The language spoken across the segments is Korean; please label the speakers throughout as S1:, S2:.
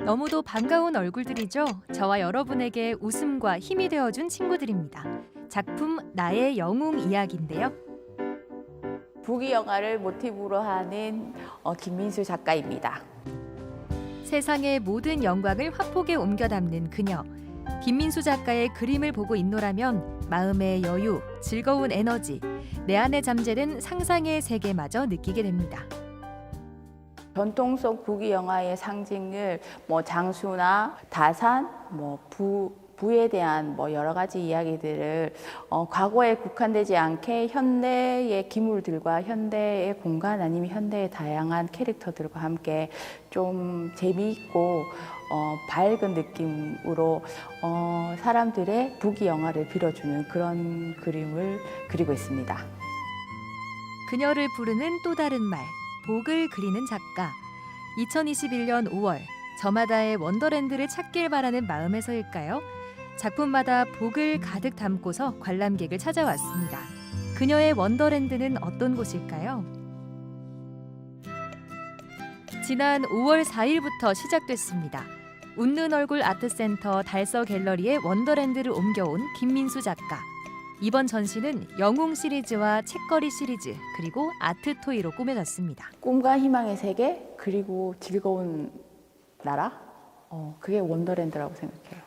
S1: 너무도 반가운 얼굴들이죠. 저와 여러분에게 웃음과 힘이 되어준 친구들입니다. 작품 나의 영웅 이야기인데요.
S2: 북이 영화를 모티브로 하는 김민수 작가입니다.
S1: 세상의 모든 영광을 화폭에 옮겨 담는 그녀. 김민수 작가의 그림을 보고 있노라면 마음의 여유, 즐거운 에너지, 내 안에 잠재된 상상의 세계마저 느끼게 됩니다.
S2: 전통 속 북이 영화의 상징을 장수나 다산, 부에 대한 여러 가지 이야기들을 과거에 국한되지 않게 현대의 기물들과 현대의 공간 아니면 현대의 다양한 캐릭터들과 함께 좀 재미있고 밝은 느낌으로 사람들의 북이 영화를 빌어주는 그런 그림을 그리고 있습니다.
S1: 그녀를 부르는 또 다른 말, 복을 그리는 작가. 2021년 5월, 저마다의 원더랜드를 찾길 바라는 마음에서일까요? 작품마다 복을 가득 담고서 관람객을 찾아왔습니다. 그녀의 원더랜드는 어떤 곳일까요? 지난 5월 4일부터 시작됐습니다. 웃는 얼굴 아트센터 달서 갤러리에 원더랜드를 옮겨온 김민수 작가. 이번 전시는 영웅 시리즈와 책거리 시리즈 그리고 아트 토이로 꾸며졌습니다.
S2: 꿈과 희망의 세계 그리고 즐거운 나라 그게 원더랜드라고 생각해요.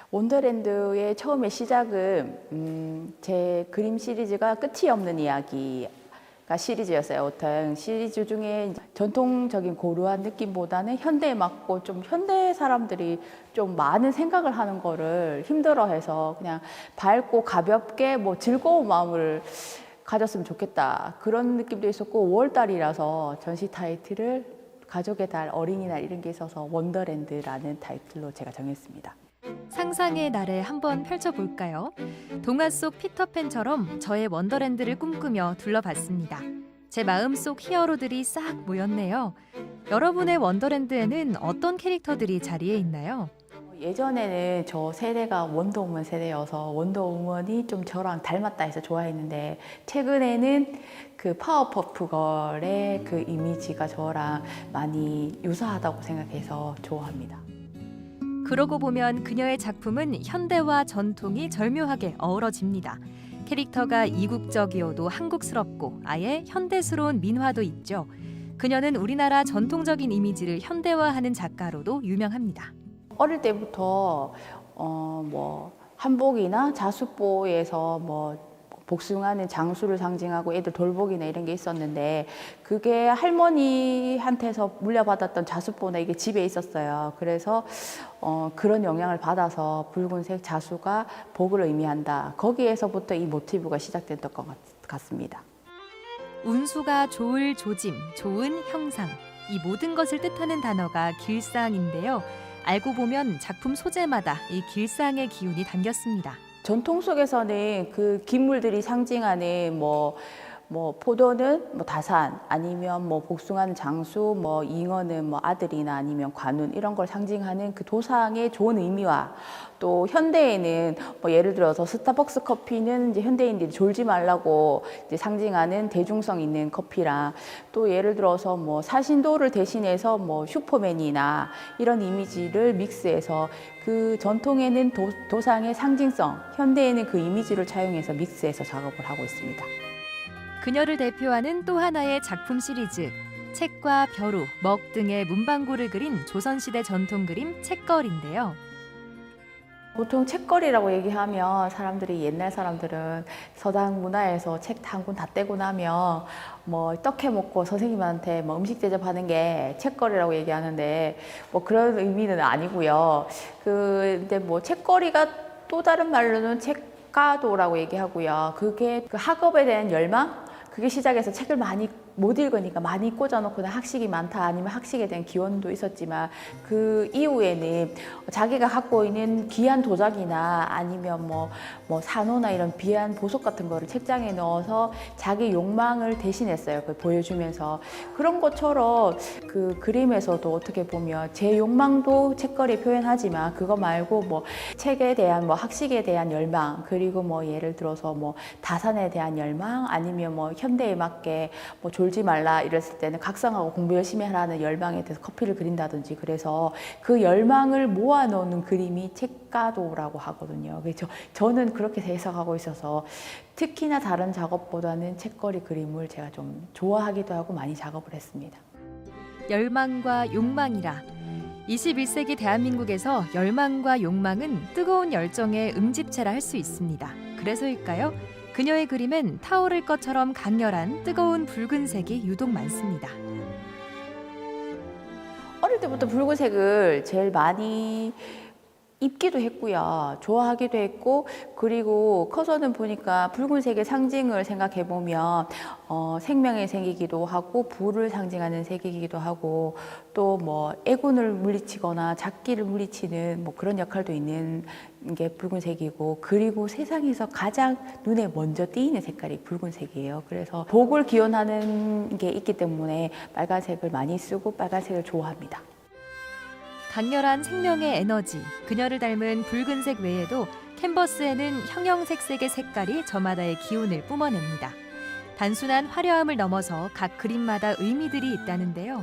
S2: 원더랜드의 처음에 시작은 제 그림 시리즈가 끝이 없는 이야기가 시리즈였어요. 어떤 시리즈 중에 전통적인 고루한 느낌보다는 현대에 맞고 좀 현대 사람들이 좀 많은 생각을 하는 거를 힘들어해서 그냥 밝고 가볍게 즐거운 마음을 가졌으면 좋겠다. 그런 느낌도 있었고 5월달이라서 전시 타이틀을 가족의 달, 어린이날 이런 게 있어서 원더랜드라는 타이틀로 제가 정했습니다.
S1: 상상의 나래 한번 펼쳐볼까요? 동화 속 피터팬처럼 저의 원더랜드를 꿈꾸며 둘러봤습니다. 제 마음속 히어로들이 싹 모였네요. 여러분의 원더랜드에는 어떤 캐릭터들이 자리해 있나요?
S2: 예전에는 저 세대가 원더우먼 세대여서 원더우먼이 좀 저랑 닮았다 해서 좋아했는데 최근에는 그 파워퍼프걸의 그 이미지가 저랑 많이 유사하다고 생각해서 좋아합니다.
S1: 그러고 보면 그녀의 작품은 현대와 전통이 절묘하게 어우러집니다. 캐릭터가 이국적이어도 한국스럽고 아예 현대스러운 민화도 있죠. 그녀는 우리나라 전통적인 이미지를 현대화하는 작가로도 유명합니다.
S2: 어릴 때부터 한복이나 자수보에서 복숭아는 장수를 상징하고 애들 돌복이나 이런 게 있었는데 그게 할머니한테서 물려받았던 자수보나 이게 집에 있었어요. 그래서 그런 영향을 받아서 붉은색 자수가 복을 의미한다. 거기에서부터 이 모티브가 시작됐던 것 같습니다.
S1: 운수가 좋을 조짐, 좋은 형상. 이 모든 것을 뜻하는 단어가 길상인데요. 알고 보면 작품 소재마다 이 길상의 기운이 담겼습니다.
S2: 전통 속에서는 그 기물들이 상징하는 포도는 다산 아니면 복숭아는 장수 잉어는 아들이나 아니면 관운 이런 걸 상징하는 그 도상의 좋은 의미와 또 현대에는 예를 들어서 스타벅스 커피는 이제 현대인들이 졸지 말라고 이제 상징하는 대중성 있는 커피랑 또 예를 들어서 사신도를 대신해서 슈퍼맨이나 이런 이미지를 믹스해서 그 전통에는 도상의 상징성, 현대에는 그 이미지를 차용해서 믹스해서 작업을 하고 있습니다.
S1: 그녀를 대표하는 또 하나의 작품 시리즈, 책과 벼루, 먹 등의 문방구를 그린 조선시대 전통 그림 책걸인데요.
S2: 보통 책거리라고 얘기하면 옛날 사람들은 서당 문화에서 책 한 권 다 떼고 나면 떡해 먹고 선생님한테 음식 대접하는 게 책거리라고 얘기하는데 그런 의미는 아니고요. 근데 책거리가 또 다른 말로는 책가도라고 얘기하고요. 그게 그 학업에 대한 열망? 그게 시작해서 책을 많이 못 읽으니까 많이 꽂아놓고 학식이 많다 아니면 학식에 대한 기원도 있었지만 그 이후에는 자기가 갖고 있는 귀한 도자기나 아니면 산호나 이런 귀한 보석 같은 거를 책장에 넣어서 자기 욕망을 대신했어요. 그걸 보여주면서 그런 것처럼 그 그림에서도 어떻게 보면 제 욕망도 책거리에 표현하지만 그거 말고 책에 대한 학식에 대한 열망 그리고 예를 들어서 다산에 대한 열망 아니면 현대에 맞게 졸지 말라 이랬을 때는 각성하고 공부 열심히 하라는 열망에 대해서 커피를 그린다든지 그래서 그 열망을 모아놓는 그림이 책가도라고 하거든요. 그래서 저는 그렇게 해석하고 있어서 특히나 다른 작업보다는 책거리 그림을 제가 좀 좋아하기도 하고 많이 작업을 했습니다.
S1: 열망과 욕망이라. 21세기 대한민국에서 열망과 욕망은 뜨거운 열정의 음집체라 할 수 있습니다. 그래서일까요? 그녀의 그림엔 타오를 것처럼 강렬한 뜨거운 붉은색이 유독 많습니다.
S2: 어릴 때부터 붉은색을 제일 많이 입기도 했고요. 좋아하기도 했고 그리고 커서는 보니까 붉은색의 상징을 생각해 보면 생명의 색이기도 하고 불을 상징하는 색이기도 하고 또 뭐 애군을 물리치거나 잡기를 물리치는 뭐 그런 역할도 있는 게 붉은색이고 그리고 세상에서 가장 눈에 먼저 띄는 색깔이 붉은색이에요. 그래서 복을 기원하는 게 있기 때문에 빨간색을 많이 쓰고 빨간색을 좋아합니다.
S1: 강렬한 생명의 에너지, 그녀를 닮은 붉은색 외에도 캔버스에는 형형색색의 색깔이 저마다의 기운을 뿜어냅니다. 단순한 화려함을 넘어서 각 그림마다 의미들이 있다는데요.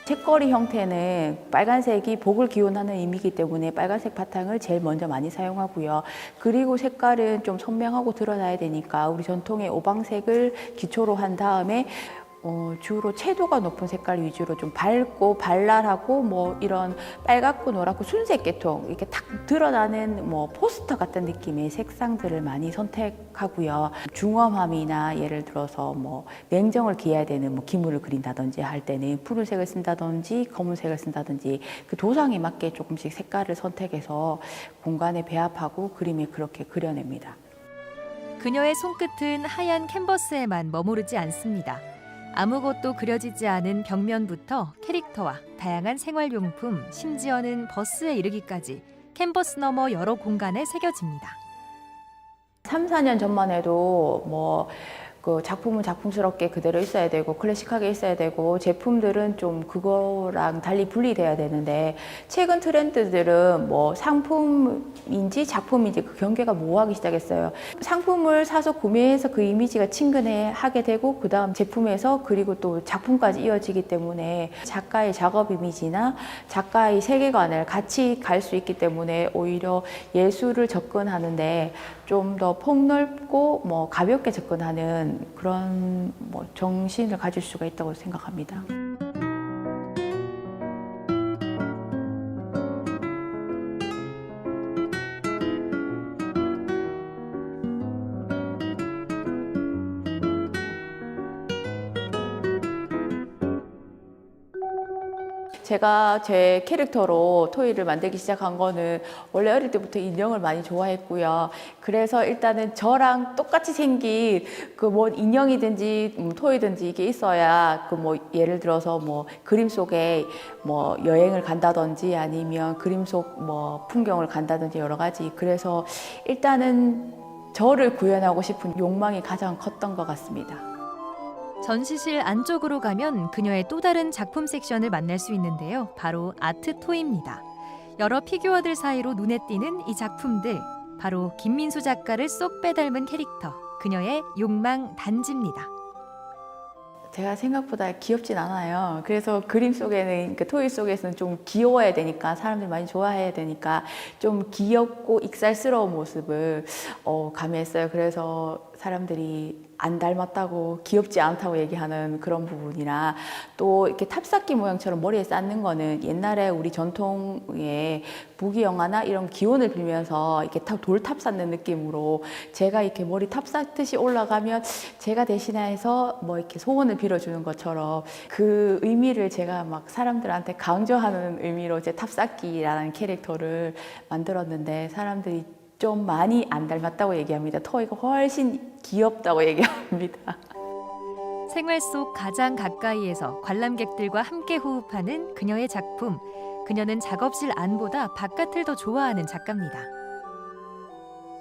S2: 책거리 형태는 빨간색이 복을 기원하는 의미이기 때문에 빨간색 바탕을 제일 먼저 많이 사용하고요. 그리고 색깔은 좀 선명하고 드러나야 되니까 우리 전통의 오방색을 기초로 한 다음에 주로 채도가 높은 색깔 위주로 좀 밝고 발랄하고 뭐 이런 빨갛고 노랗고 순색 계통 이렇게 탁 드러나는 뭐 포스터 같은 느낌의 색상들을 많이 선택하고요. 중후함이나 예를 들어서 뭐 냉정을 기해야 되는 뭐 기물을 그린다든지 할 때는 푸른색을 쓴다든지 검은색을 쓴다든지 그 도상에 맞게 조금씩 색깔을 선택해서 공간에 배합하고 그림에 그렇게 그려냅니다.
S1: 그녀의 손끝은 하얀 캔버스에만 머무르지 않습니다. 아무것도 그려지지 않은 벽면부터 캐릭터와 다양한 생활용품, 심지어는 버스에 이르기까지 캔버스 너머 여러 공간에 새겨집니다.
S2: 3, 4년 전만 해도 뭐 그 작품은 작품스럽게 그대로 있어야 되고 클래식하게 있어야 되고 제품들은 좀 그거랑 달리 분리돼야 되는데 최근 트렌드들은 뭐 상품인지 작품인지 그 경계가 모호하기 시작했어요. 상품을 사서 구매해서 그 이미지가 친근하게 되고 그 다음 제품에서 그리고 또 작품까지 이어지기 때문에 작가의 작업 이미지나 작가의 세계관을 같이 갈 수 있기 때문에 오히려 예술을 접근하는데 좀 더 폭넓고 뭐 가볍게 접근하는 그런 뭐 정신을 가질 수가 있다고 생각합니다. 제가 제 캐릭터로 토이를 만들기 시작한 거는 원래 어릴 때부터 인형을 많이 좋아했고요. 그래서 일단은 저랑 똑같이 생긴 그 뭐 인형이든지 토이든지 이게 있어야 그 뭐 예를 들어서 뭐 그림 속에 뭐 여행을 간다든지 아니면 그림 속 뭐 풍경을 간다든지 여러 가지. 그래서 일단은 저를 구현하고 싶은 욕망이 가장 컸던 것 같습니다.
S1: 전시실 안쪽으로 가면 그녀의 또 다른 작품 섹션을 만날 수 있는데요. 바로 아트토이입니다. 여러 피규어들 사이로 눈에 띄는 이 작품들, 바로 김민수 작가를 쏙 빼닮은 캐릭터, 그녀의 욕망 단지입니다.
S2: 제가 생각보다 귀엽진 않아요. 그래서 그림 속에는, 그 토이 속에서는 좀 귀여워야 되니까, 사람들이 많이 좋아해야 되니까 좀 귀엽고 익살스러운 모습을 가미했어요. 그래서 사람들이 안 닮았다고, 귀엽지 않다고 얘기하는 그런 부분이나, 또 이렇게 탑쌓기 모양처럼 머리에 쌓는 거는 옛날에 우리 전통의 부귀 영화나 이런 기원을 빌면서 이렇게 돌탑 쌓는 느낌으로 제가 이렇게 머리 탑 쌓듯이 올라가면 제가 대신해서 뭐 이렇게 소원을 빌어주는 것처럼 그 의미를 제가 막 사람들한테 강조하는 의미로 제 탑쌓기라는 캐릭터를 만들었는데, 사람들이 좀 많이 안 닮았다고 얘기합니다. 토이가 훨씬 귀엽다고 얘기합니다.
S1: 생활 속 가장 가까이에서 관람객들과 함께 호흡하는 그녀의 작품. 그녀는 작업실 안보다 바깥을 더 좋아하는 작가입니다.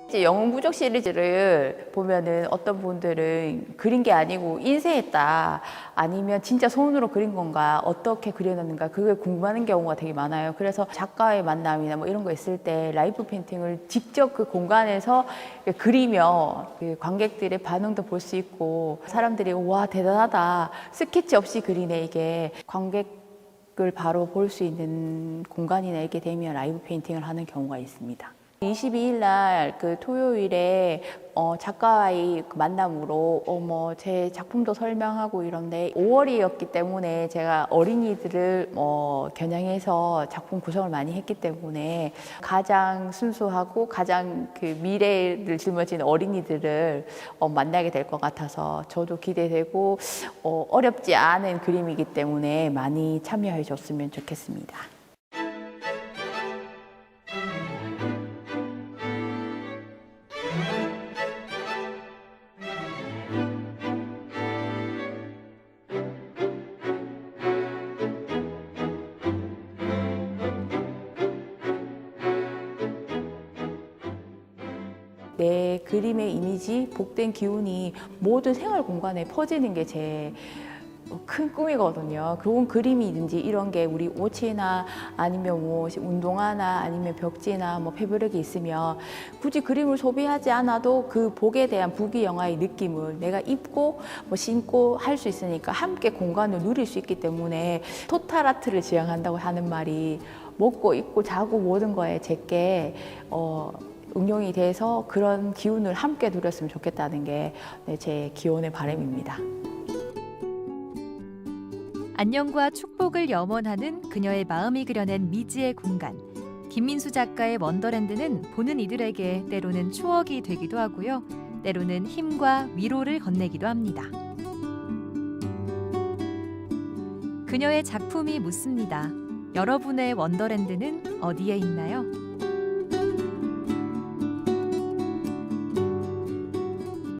S2: 이제 영웅 부족 시리즈를 보면은 어떤 분들은 그린 게 아니고 인쇄했다, 아니면 진짜 손으로 그린 건가, 어떻게 그려놨는가, 그걸 궁금하는 경우가 되게 많아요. 그래서 작가의 만남이나 뭐 이런 거 있을 때 라이브 페인팅을 직접 그 공간에서 그리며 그 관객들의 반응도 볼 수 있고, 사람들이 와 대단하다, 스케치 없이 그리네, 이게 관객을 바로 볼 수 있는 공간이나 이렇게 되면 라이브 페인팅을 하는 경우가 있습니다. 22일 날 그 토요일에 작가와의 그 만남으로 뭐 제 작품도 설명하고 이런데, 5월이었기 때문에 제가 어린이들을 겨냥해서 작품 구성을 많이 했기 때문에 가장 순수하고 가장 그 미래를 짊어진 어린이들을 만나게 될 것 같아서 저도 기대되고, 어렵지 않은 그림이기 때문에 많이 참여해 줬으면 좋겠습니다. 내 그림의 이미지, 복된 기운이 모든 생활 공간에 퍼지는 게 제 큰 꿈이거든요. 좋은 그림이든지 이런 게 우리 옷이나 아니면 뭐 운동화나 아니면 벽지나 뭐 패브릭이 있으면 굳이 그림을 소비하지 않아도 그 복에 대한 부귀영화의 느낌을 내가 입고 뭐 신고 할 수 있으니까 함께 공간을 누릴 수 있기 때문에, 토탈 아트를 지향한다고 하는 말이 먹고 입고 자고 모든 거에 제게 응용이 돼서 그런 기운을 함께 누렸으면 좋겠다는 게 제 기원의 바람입니다.
S1: 안녕과 축복을 염원하는 그녀의 마음이 그려낸 미지의 공간. 김민수 작가의 원더랜드는 보는 이들에게 때로는 추억이 되기도 하고요. 때로는 힘과 위로를 건네기도 합니다. 그녀의 작품이 묻습니다. 여러분의 원더랜드는 어디에 있나요?